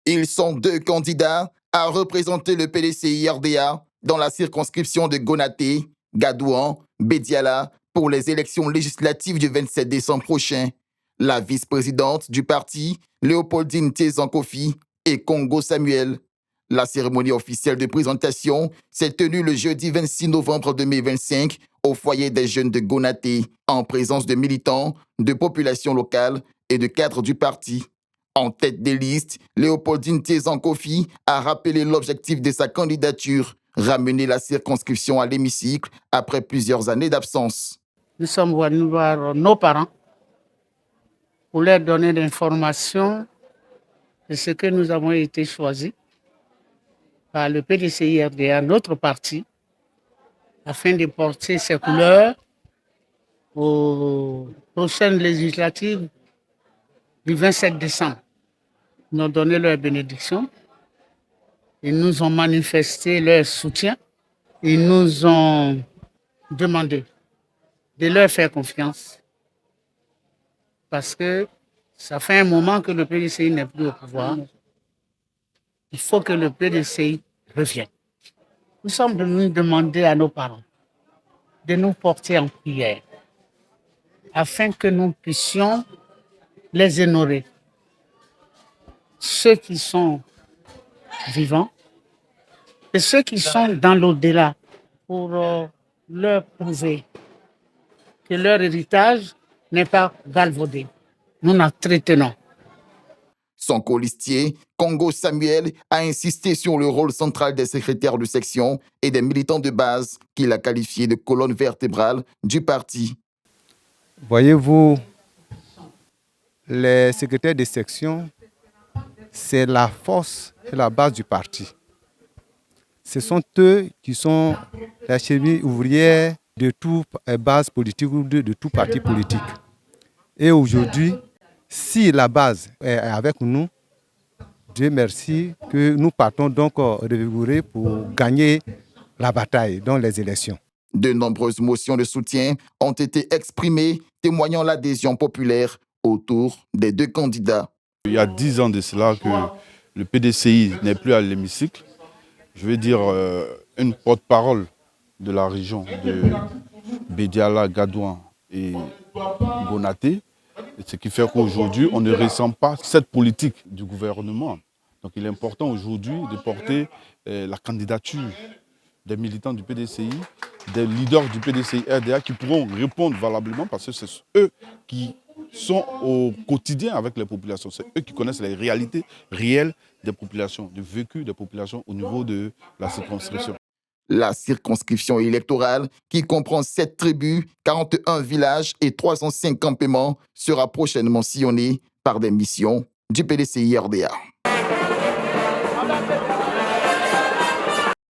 Ils sont deux candidats à représenter le PDCI-RDA dans la circonscription de Gonaté, Gadouan, Bédiala pour les élections législatives du 27 décembre prochain. La vice-présidente du parti, Léopoldine Tézan-Kofi, et Congo Samuel. La cérémonie officielle de présentation s'est tenue le jeudi 26 novembre 2025 au foyer des jeunes de Gonaté, en présence de militants, de populations locales et de cadres du parti. En tête des listes, Léopoldine Tézan-Kofi a rappelé l'objectif de sa candidature, ramener la circonscription à l'hémicycle après plusieurs années d'absence. Nous sommes venus voir nos parents pour leur donner l'information de ce que nous avons été choisis par le PDCI-RDA, notre parti, afin de porter ses couleurs aux prochaines législatives du 27 décembre. Ils nous ont donné leur bénédiction, ils nous ont manifesté leur soutien, ils nous ont demandé de leur faire confiance parce que ça fait un moment que le PDCI n'est plus au pouvoir. Il faut que le PDCI revienne. Nous sommes venus demander à nos parents de nous porter en prière afin que nous puissions les honorer. Ceux qui sont vivants et ceux qui sont dans l'au-delà pour leur prouver que leur héritage n'est pas galvaudé. Nous nous traitons. Son colistier, Congo Samuel, a insisté sur le rôle central des secrétaires de section et des militants de base qu'il a qualifiés de colonne vertébrale du parti. Voyez-vous, les secrétaires de section, c'est la force et la base du parti. Ce sont eux qui sont la cheville ouvrière de toute base politique ou de tout parti politique. Et aujourd'hui, si la base est avec nous, Dieu merci que nous partons donc revigourés pour gagner la bataille dans les élections. De nombreuses motions de soutien ont été exprimées, témoignant l'adhésion populaire autour des deux candidats. Il y a 10 ans de cela que le PDCI n'est plus à l'hémicycle. Je veux dire, une porte-parole de la région de Bédiala, Gadouan et Gonaté. Ce qui fait qu'aujourd'hui, on ne ressent pas cette politique du gouvernement. Donc il est important aujourd'hui de porter la candidature des militants du PDCI, des leaders du PDCI-RDA qui pourront répondre valablement parce que c'est eux qui sont au quotidien avec les populations. C'est eux qui connaissent les réalités réelles des populations, du vécu des populations au niveau de la circonscription. La circonscription électorale, qui comprend 7 tribus, 41 villages et 305 campements, sera prochainement sillonnée par des missions du PDCI-RDA.